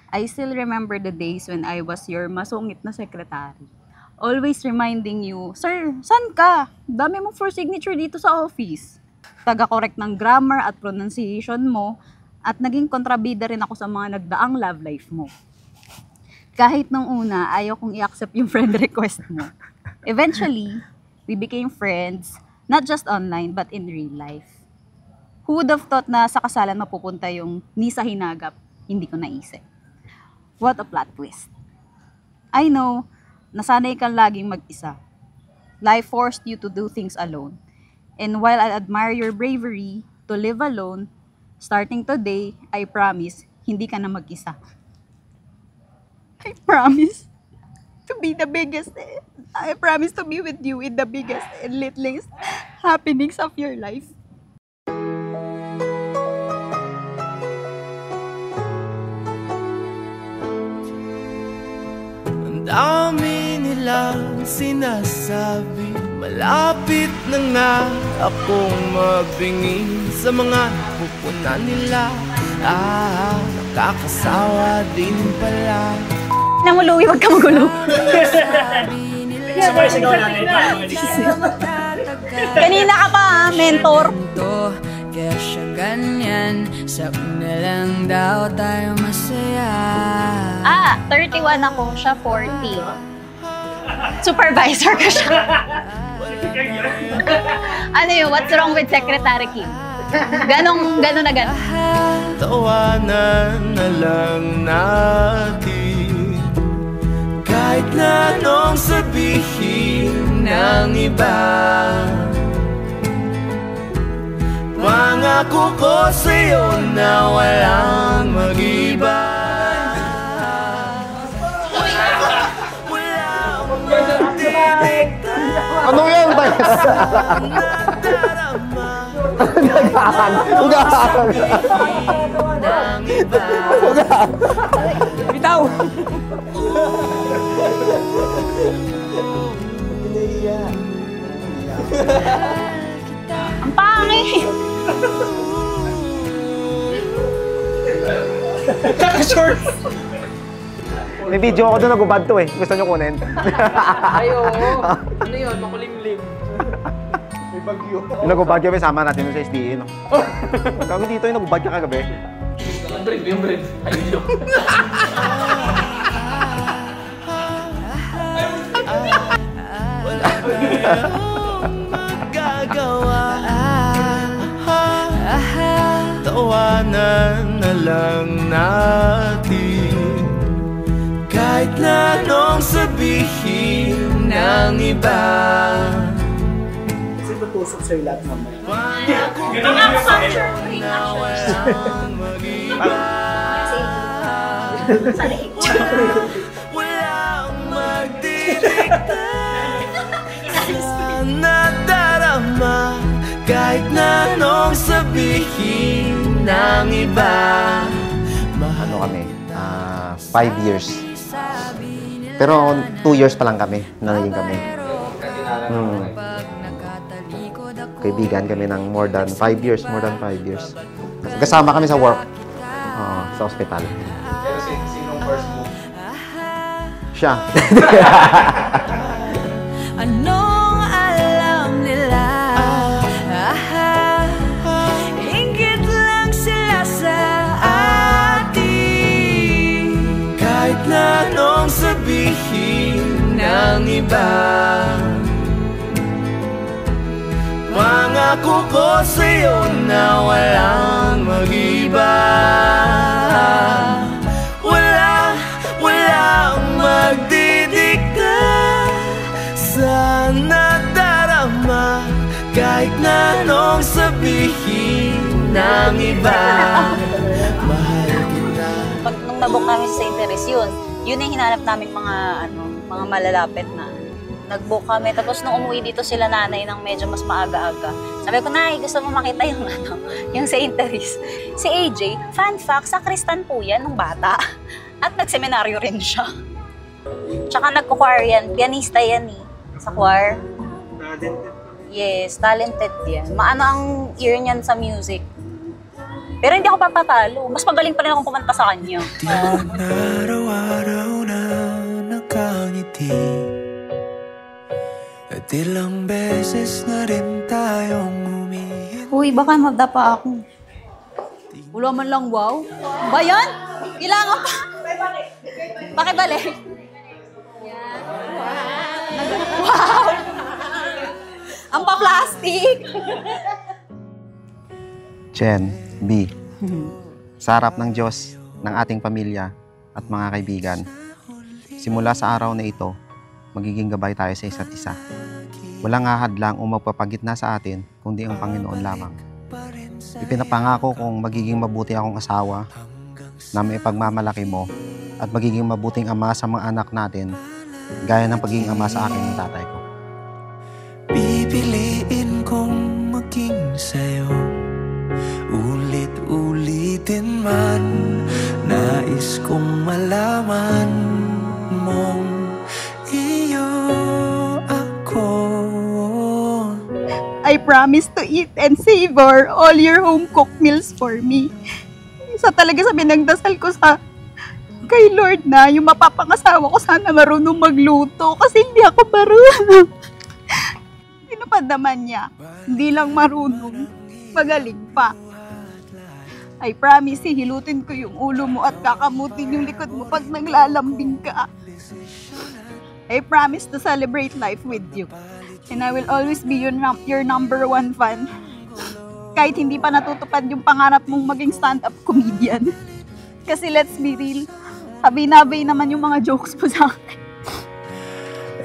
I still remember the days when I was your masungit na secretary. Always reminding you, Sir, saan ka? Dami mo for signature dito sa office. Taga-correct ng grammar at pronunciation mo, at naging kontrabida rin ako sa mga nagdaang love life mo. Kahit nung una, ayaw kong i-accept yung friend request mo. Eventually, we became friends, not just online, but in real life. Who would have thought na sa kasalan mapupunta yung ni sa hinagap? Hindi ko naisip. What a plot twist. I know, nasanay kang laging mag-isa. Life forced you to do things alone. And while I admire your bravery to live alone, starting today, I promise, hindi ka na mag-isa. I promise to be the biggest. I promise to be with you in the biggest and littlest happenings of your life. Dami nilang sinasabi, malapit na nga akong mabingi sa mga napupunan nila. Nakakasawa din pala. Namuluwi, wag ka magulo. Sabay sigaw natin. Kanina ka pa, mentor. Kaya siya ganyan, sa una lang daw tayo masaya. 31 ako, siya 40. Supervisor ka siya. Ano yun, what's wrong with Secretary Kim? Ganon na ganon. Tawanan na lang natin, kahit na anong sabihin ng iba. Pangako ko sa'yo na walang mag-iba. Ano yan? Ugahan! Bitaw! Ang pangit! Naka-shorts! May video ako doon, nagubad to eh. Gusto nyo kunin? Ay, oo. Ano yun? Makulimlim. May bagyo. Yung nagubad kami, sama natin sa SDA, no? Kami dito yung nagubad ka kagabi. Yung brief. Ayun yun. Gagawa, tawanan na lang natin, kahit na anong sabihin ng iba. Kasi tutusok sa'yo lahat mamaya. Pangako na walang mag-iba. Walang magdidikta sa nadarama, kahit na anong sabihin ng iba. Ano kami? 5 years. Pero 2 years pa lang kami, naging kami. Kaibigan kami ng more than 5 years. Kasama kami sa work, sa hospital. Pero sinong first mo? Siya. Anong alam nila? Ingit lang sila sa atin, kahit na anong sabihin ng iba. Pangako ko sa'yo na walang mag-iba. Walang magdidikta sa nadarama, kahit na anong sabihin ng iba. Mahal kita. Pag nung nabook namin sa St. Teres, yun yung hinanap namin mga malalapit na. Nag-book kami, tapos nung umuwi dito sila nanay ng medyo mas maaga-aga. Sabi ko, Nay, gusto mo makita yung St. Teres. Si AJ, fun fact, sakristan po yan nung bata. At nagseminaryo rin siya. Tsaka nagko-choir yan, pianista yan eh, sa choir. Yes, talented yan. Maano ang ear niyan sa music. Pero hindi ako papatalo. Mas magaling pa rin akong kumanta sa kanya. Araw-araw na nakangiti at ilang beses na rin tayong humihingi. Uy, baka madapa ako. Wala man lang wow. Ba yan? Kailangan pa. Pakibalik. Yan. Wow! Ang pa-plastic! Jen, B, sa harap ng Diyos, ng ating pamilya at mga kaibigan, simula sa araw na ito, magiging gabay tayo sa isa't isa. Walang hahadlang o magpapagitna sa atin, kundi ang Panginoon lamang. Ipinapangako kong magiging mabuti akong asawa na may pagmamalaki mo at magiging mabuting ama sa mga anak natin, gaya ng pagiging ama sa akin ng tatay ko. Pipiliin kong maging sa'yo, ulit-ulitin man. Nais kong malaman mong iyo ako. I promise to eat and savor all your home-cooked meals for me. Isa talaga sa pinagdasal ko sa kay Lord na yung mapapangasawa ko sana marunong magluto kasi hindi ako marunong. Tinupad naman niya, hindi lang marunong, magaling pa. I promise, hihilutin ko yung ulo mo at kakamutin yung likod mo pag naglalambing ka. I promise to celebrate life with you. And I will always be your number one fan. Kahit hindi pa natutupad yung pangarap mong maging stand-up comedian. Kasi let's be real, habay-nabay naman yung mga jokes mo sa akin.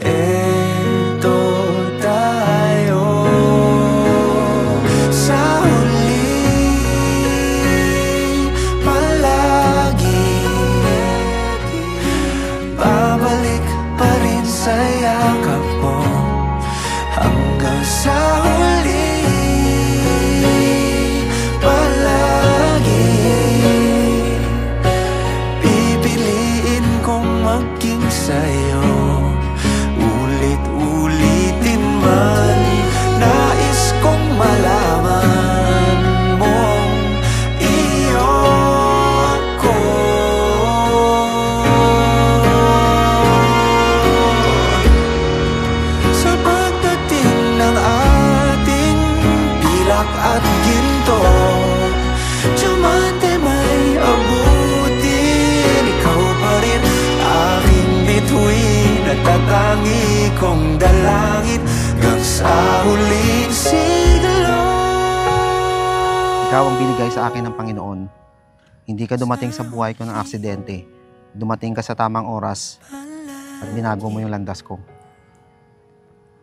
Eto tayo sa huli, palagi babalik pa rin sa yakap mo hanggang sa huli, palagi pipiliin kong maging sa'yo, ulit-ulitin man. Nais kong malaman mong iyo ako. Sa pagdating ng ating pilak at ginto, diamante may abutin, ikaw pa rin aking bituin at tatangi kong dalangin hanggang sa huling siglo. Ikaw ang binigay sa akin ng Panginoon. Hindi ka dumating sa buhay ko ng aksidente. Dumating ka sa tamang oras at binago mo yung landas ko.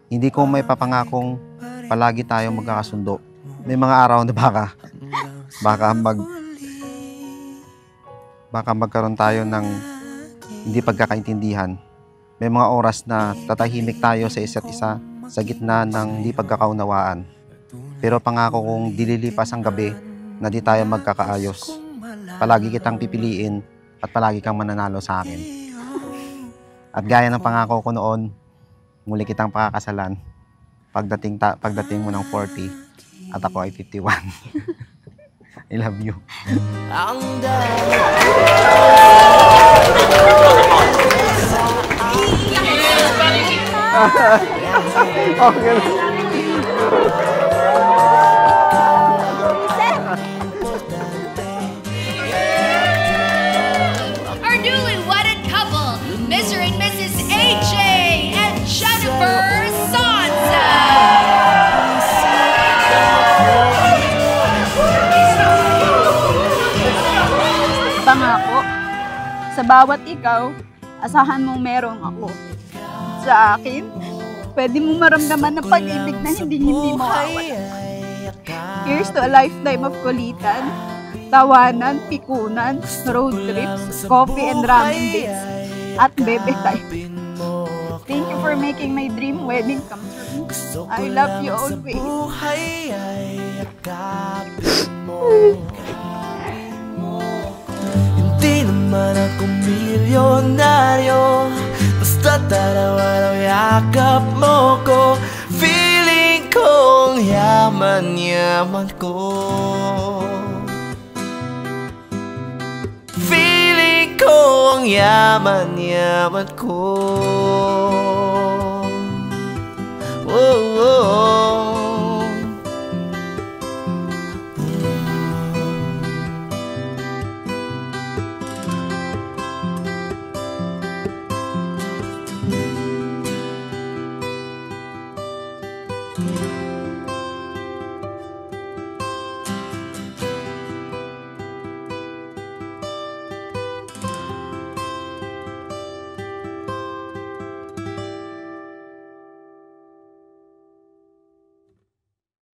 Hindi ko may papangakong palagi tayong magkakasundo. May mga araw na baka magkaroon tayo ng hindi pagkakaintindihan. May mga oras na tatahimik tayo sa isa't isa sa gitna ng hindi pagkakaunawaan. Pero pangako kong dililipas ang gabi na di tayo magkakaayos. Palagi kitang pipiliin at palagi kang mananalo sa akin. At gaya ng pangako ko noon, muli kitang pakakasalan pagdating mo ng 40 at ako ay 51. I love you. Our newly wedded couple, Mr. and Mrs. AJ and Jennifer Sonsa. Pangako, sa bawat ikaw, asahan mong merong ako. Sa akin, pwede mong maramdaman ng pag-ibig na hindi mawawala. Here's to a lifetime of kulitan, tawanan, pikunan, road trips, coffee and ramen dates, at bebe time. Thank you for making my dream wedding come true. I love you always. Hindi naman ako milyonaryo, basta araw-araw yakap mo ko. Feeling kong yaman ko. ang yaman-yaman ko. Oh, oh, oh.